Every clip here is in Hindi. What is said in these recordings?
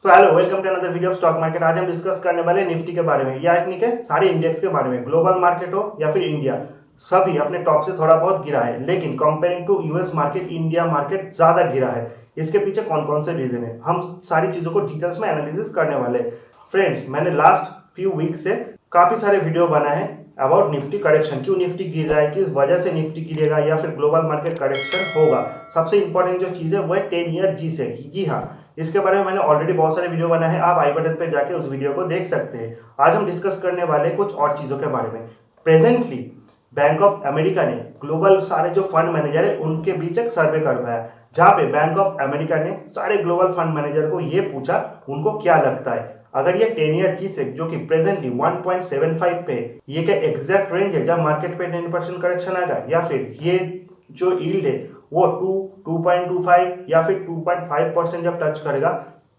Hello welcome to another video of stock market. आज हम डिस्कस करने वाले निफ्टी के बारे में या नहीं के सारे इंडेक्स के बारे में। ग्लोबल मार्केट हो या फिर इंडिया, सभी अपने टॉप से थोड़ा बहुत गिरा है, लेकिन comparing to US market India market ज्यादा गिरा है। इसके पीछे कौन कौन से रीजन है, हम सारी चीजों को डिटेल्स में एनालिसिस करने वाले। फ्रेंड्स, मैंने लास्ट फ्यू वीक से काफी सारे वीडियो बनाए हैं अबाउट निफ्टी करेक्शन, क्यों निफ्टी गिर रहा है, किस वजह से निफ्टी गिरेगा या फिर ग्लोबल मार्केट करेक्शन होगा। सबसे इंपॉर्टेंट जो चीज है वो है 10 ईयर जी से। जी हाँ, इसके बारे में मैंने ऑलरेडी बहुत सारे वीडियो बनाए हैं, आप आई बटन पे जाके उस वीडियो को देख सकते हैं। आज हम डिस्कस करने वाले कुछ और चीजों के बारे में। प्रेजेंटली बैंक ऑफ अमेरिका ने ग्लोबल सारे जो फंड मैनेजर है उनके बीच एक सर्वे करवाया, जहां पे बैंक ऑफ अमेरिका ने सारे ग्लोबल फंड मैनेजर को ये पूछा उनको क्या लगता है अगर ये 10 ईयर जी से जो कि प्रेजेंटली 1.75 पे, ये क्या एग्जैक्ट रेंज है जब मार्केट पे 10% करेक्शन आएगा, या फिर ये जो यील्ड है वो 2.25 या फिर 2.5% जब टच करेगा,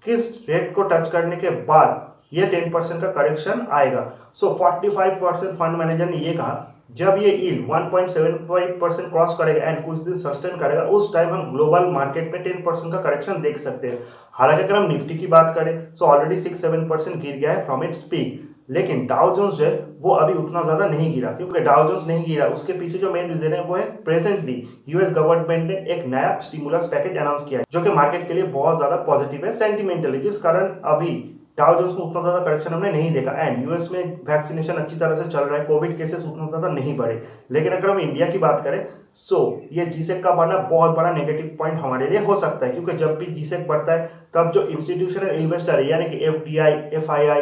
किस रेट को टच करने के बाद ये 10% का करेक्शन आएगा। सो 45% फंड मैनेजर ने ये कहा जब ये यील्ड 1.75% क्रॉस करेगा एंड कुछ दिन सस्टेन करेगा, उस टाइम हम ग्लोबल मार्केट में 10% का करेक्शन देख सकते हैं। हालांकि अगर हम निफ्टी की बात करें तो ऑलरेडी 6-7% गिर गया है फ्रॉम इट्स पीक, लेकिन डाउ जोन्स जो है वो अभी उतना ज्यादा नहीं गिरा। क्योंकि डाउ जोन्स नहीं गिरा उसके पीछे जो मेन रीजन है वो है प्रेजेंटली यूएस गवर्नमेंट ने एक नया स्टिमुलस पैकेज अनाउंस किया है जो कि मार्केट के लिए बहुत ज्यादा पॉजिटिव है सेंटिमेंटली, जिस कारण अभी डाउ जोन्स में उतना ज्यादा करेक्शन हमने नहीं देखा। एंड यूएस में वैक्सीनेशन अच्छी तरह से चल रहा है, कोविड केसेस उतना ज्यादा नहीं बढ़े। लेकिन अगर हम इंडिया की बात करें सो ये जीसेक का बढ़ना बहुत बड़ा नेगेटिव पॉइंट हमारे लिए हो सकता है, क्योंकि जब भी जीसेक बढ़ता है तब जो इंस्टीट्यूशनल इन्वेस्टर है यानी कि एफडीआई, एफआईआई,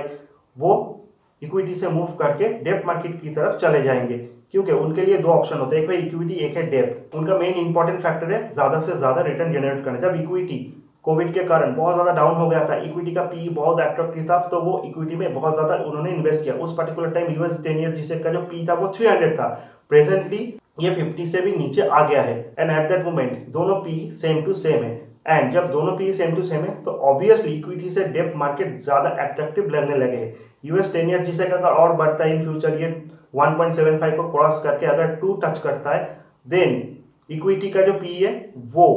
वो इक्विटी से मूव करके डेप्ट मार्केट की तरफ चले जाएंगे, क्योंकि उनके लिए दो ऑप्शन होते हैं, एक है इक्विटी, एक है डेप्ट। उनका मेन इंपॉर्टेंट फैक्टर है ज्यादा से ज्यादा रिटर्न जनरेट करना। जब इक्विटी कोविड के कारण बहुत ज्यादा डाउन हो गया था, इक्विटी का पी बहुत अट्रैक्टिव था, तो वो इक्विटी में बहुत ज्यादा उन्होंने इन्वेस्ट किया। उस particular time US 10 year G-sec का जो पी था वो 300 था, प्रेजेंटली ये 50 से भी नीचे आ गया है। एंड एट दैट मोमेंट दोनों पी सेम टू सेम है। एंड जब दोनों पी सेम टू सेम है तो ऑब्वियसली इक्विटी से डेप्ट मार्केट ज्यादा अट्रैक्टिव लगने लगे हैं। यूएस 10 ईयर जीसेक अगर और बढ़ता है इन फ्यूचर, ये 1.75 को क्रॉस करके अगर 2 टच करता है, देन इक्विटी का जो पी है वो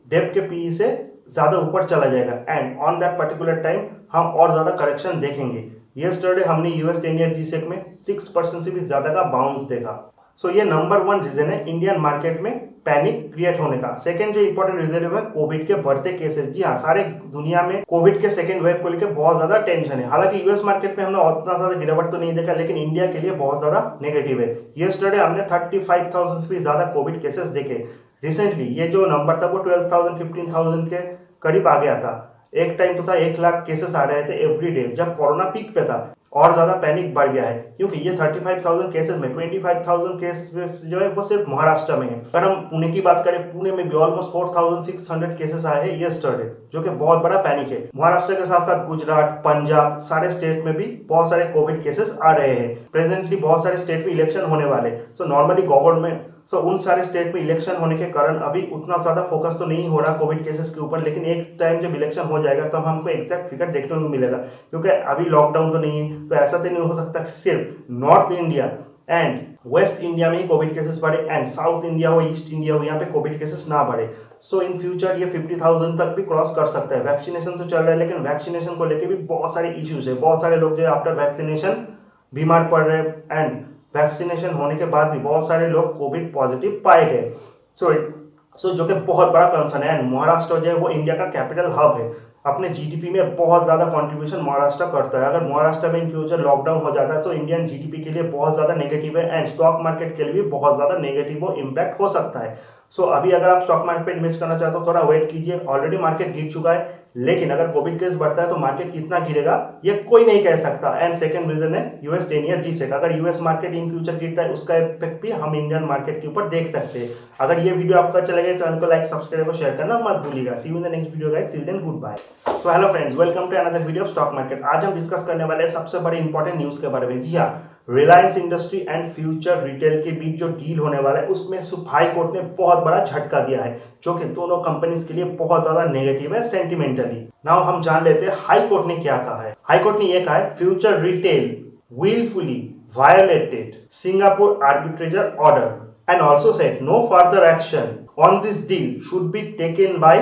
डेप्ट के पी से ज्यादा ऊपर चला जाएगा। And on that particular time हम और ज्यादा करेक्शन देखेंगे। यस्टरडे हमने यूएस 10 ईयर जीसेक में 6% से भी ज्यादा का बाउंस देखा। सो ये नंबर 1 रीजन है इंडियन मार्केट में पैनिक क्रिएट होने का। सेकंड जो इंपॉर्टेंट रीजन है वो कोविड के बढ़ते केसेस। जी हाँ, सारे दुनिया में कोविड के सेकंड वेव को लेकर बहुत ज्यादा टेंशन है। हालांकि यूएस मार्केट में हमने उतना ज्यादा गिरावट तो नहीं देखा, लेकिन इंडिया के लिए बहुत ज्यादा नेगेटिव है। यस्टरडे हमने 35,000 से भी ज्यादा कोविड केसेस देखे। रिसेंटली ये जो नंबर था वो 12,000 15,000 के करीब आ गया था। एक टाइम तो था 1 लाख केसेस आ रहे थे एवरी डे जब कोरोना पीक पे था। और ज्यादा पैनिक बढ़ गया है, क्योंकि ये 35,000 केसेस में 25,000 केसेस जो है वो सिर्फ महाराष्ट्र में है। अगर हम पुणे की बात करें, पुणे में भी ऑलमोस्ट 4,600 केसेस आए हैं यस्टरडे, जो कि बहुत बड़ा पैनिक है। महाराष्ट्र के साथ साथ गुजरात, पंजाब, सारे स्टेट में भी बहुत सारे कोविड केसेस आ रहे हैं। प्रेजेंटली बहुत सारे स्टेट में इलेक्शन होने वाले, सो नॉर्मली गवर्नमेंट उन सारे स्टेट में इलेक्शन होने के कारण अभी उतना ज्यादा फोकस तो नहीं हो रहा कोविड केसेस के ऊपर, लेकिन एक टाइम जब इलेक्शन हो जाएगा तब हमको एग्जैक्ट फिगर देखने को मिलेगा। क्योंकि अभी लॉकडाउन तो नहीं है, तो ऐसा तो नहीं हो सकता कि सिर्फ north India and waste India में ही कोविड केसेस बढ़े एंड साउथ इंडिया हो, ईस्ट इंडिया हो, यहाँ पे कोविड केसेस ना बढ़े। सो इन फ्यूचर ये 50,000 तक भी क्रॉस कर सकता है। वैक्सीनेशन तो चल रहा है, लेकिन वैक्सीनेशन को लेकर भी बहुत सारे इश्यूज है। बहुत सारे लोग जो है आफ्टर वैक्सीनेशन बीमार पड़ रहे हैं एंड वैक्सीनेशन होने के बाद भी बहुत सारे लोग कोविड पॉजिटिव पाए गए। सो जो कि बहुत बड़ा कंसर्न है। एंड महाराष्ट्र जो है वो इंडिया का कैपिटल हब है, अपने जीडीपी में बहुत ज्यादा कंट्रीब्यूशन महाराष्ट्र करता है। अगर महाराष्ट्र में इन फ्यूचर लॉकडाउन हो जाता है तो इंडियन जीडीपी के लिए बहुत ज्यादा नेगेटिव है एंड स्टॉक मार्केट के लिए भी बहुत ज्यादा नेगेटिव वो इम्पैक्ट हो सकता है। सो अभी अगर आप स्टॉक मार्केट पे इन्वेस्ट करना चाहते हो थोड़ा वेट कीजिए। ऑलरेडी मार्केट गिर चुका है, लेकिन अगर कोविड केस बढ़ता है तो मार्केट कितना गिरेगा ये कोई नहीं कह सकता। एंड सेकंड रीजन है यूएस 10 ईयर जीसेक। अगर यूएस मार्केट इन फ्यूचर गिरता है उसका इफेक्ट भी हम इंडियन मार्केट के ऊपर देख सकते हैं। अगर ये वीडियो आपको अच्छा लगे चैनल को लाइक, सब्सक्राइब और शेयर करना मत भूलिएगा। See you in the next video guys, till then goodbye. So hello friends, welcome to another video of stock market. आज हम डिस्कस करने वाले हैं सबसे बड़े इंपॉर्टेंट न्यूज के बारे में। जी हाँ, Reliance industry and future retail के बीच जो डील होने वाला है उसमें हाई कोर्ट ने बहुत बड़ा झटका दिया है, जो कि दोनों कंपनीज के लिए बहुत ज्यादा नेगेटिव है सेंटिमेंटली। नाउ हम जान लेते हैं हाई कोर्ट ने क्या कहा है। हाई कोर्ट ने यह कहा है future retail willfully violated Singapore arbitrator order and also said no further action on this deal should be taken by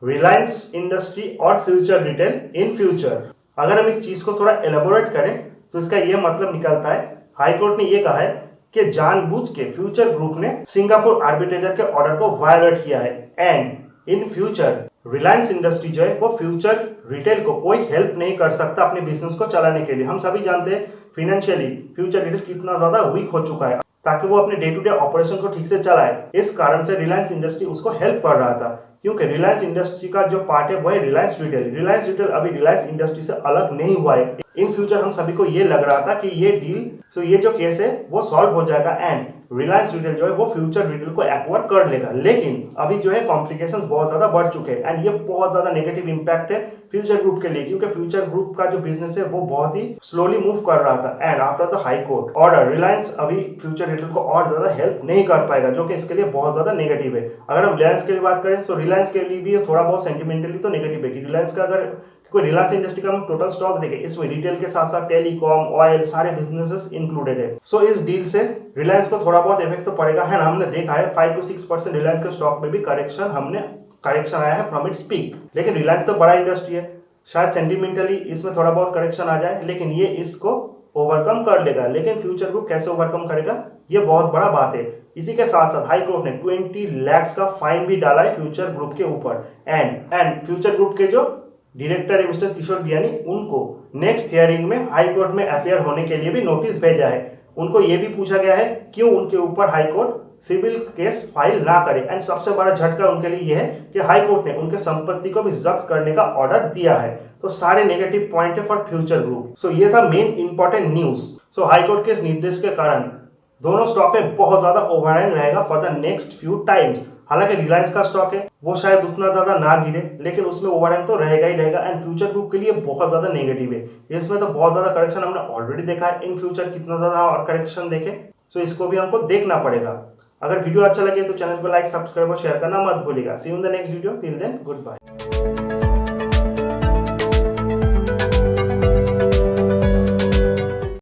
Reliance industry और फ्यूचर रिटेल इन फ्यूचर। अगर हम इस चीज को थोड़ा एलेबोरेट करें तो इसका यह मतलब निकलता है, हाई कोर्ट ने यह कहा है कि जानबूझ के फ्यूचर ग्रुप ने सिंगापुर आर्बिट्रेजर के ऑर्डर को वायोलेट किया है and in future Reliance industry जो है वो फ्यूचर रिटेल को कोई हेल्प नहीं कर सकता अपने बिजनेस को चलाने के लिए। हम सभी जानते हैं फिनेंशियली फ्यूचर रिटेल कितना ज्यादा वीक हो चुका है ताकि वो अपने डे टू डे ऑपरेशन को ठीक से चलाए। इस कारण से रिलायंस इंडस्ट्री उसको हेल्प कर रहा था, क्योंकि रिलायंस इंडस्ट्री का जो पार्ट है वो है रिलायंस रिटेल। रिलायंस रिटेल अभी रिलायंस इंडस्ट्री से अलग नहीं हुआ है। इन फ्यूचर हम सभी को ये लग रहा था कि ये डील ये जो केस है वो सॉल्व हो जाएगा एंड रिलायंस रिटेल जो है वो फ्यूचर रिटेल को एक्वायर कर लेगा। लेकिन अभी जो है कॉम्प्लिकेशंस बहुत ज्यादा बढ़ चुके हैं एंड ये बहुत ज्यादा नेगेटिव इंपैक्ट है फ्यूचर ग्रुप के लिए, क्योंकि फ्यूचर ग्रुप का जो बिजनेस है वो बहुत ही स्लोली मूव कर रहा था and after the high court order Reliance अभी फ्यूचर रिटेल को और ज्यादा हेल्प नहीं कर पाएगा, जो कि इसके लिए बहुत ज्यादा नेगेटिव है। अगर हम रिलायंस के लिए बात करें तो रिलायंस के लिए भी थोड़ा बहुत सेंटिमेंटली तो नेगेटिव है कि रिलायंस का अगर कोई रिलायंस इंडस्ट्री का हम टोटल स्टॉक देखें, इसमें रिटेल के साथ साथ टेलीकॉम, ऑयल, सारे बिजनेसेस इंक्लूडेड है। सो इस डील से रिलायंस को थोड़ा बहुत इफेक्ट तो पड़ेगा है ना। हमने देखा है 5 to 6% रिलायंस के स्टॉक में भी करेक्शन आया है फ्रॉम इट्स पीक। लेकिन रिलायंस तो बड़ा इंडस्ट्री है, शायद सेंटिमेंटली इसमें थोड़ा बहुत करेक्शन आ जाए, लेकिन ये इसको ओवरकम कर लेगा। लेकिन फ्यूचर ग्रुप कैसे ओवरकम करेगा ये बहुत बड़ा बात है। इसी के साथ साथ हाई कोर्ट ने 20 लाख का फाइन भी डाला है फ्यूचर ग्रुप के ऊपर एंड फ्यूचर ग्रुप के जो डायरेक्टर है मिस्टर किशोर बियानी, उनको नेक्स्ट हियरिंग में हाई कोर्ट में अपियर होने के लिए भी नोटिस भेजा है। उनको ये भी पूछा गया है क्यों उनके ऊपर high court civil case file ना करे एंड सबसे बड़ा झटका उनके लिए यह है कि हाई कोर्ट ने उनके संपत्ति को भी जब्त करने का ऑर्डर दिया है। तो सारे नेगेटिव पॉइंट है फॉर फ्यूचर ग्रुप। सो ये था मेन इंपॉर्टेंट न्यूज। सो हाई कोर्ट के इस निर्देश के कारण दोनों स्टॉक में बहुत ज्यादा ओवरहैंग रहेगा for the next few times. हालांकि रिलायंस का स्टॉक है वो शायद उतना ज्यादा ना गिरे, लेकिन उसमें ओवरहैंग तो रहेगा ही रहेगा एंड फ्यूचर ग्रुप के लिए बहुत ज्यादा नेगेटिव है। इसमें तो बहुत ज्यादा करेक्शन हमने ऑलरेडी देखा है, इन फ्यूचर कितना ज्यादा और करेक्शन देखे सो इसको भी हमको देखना पड़ेगा। अगर वीडियो अच्छा लगे तो चैनल को लाइक, सब्सक्राइब और शेयर करना मत भूलिएगा। See you in the next video, till then good bye.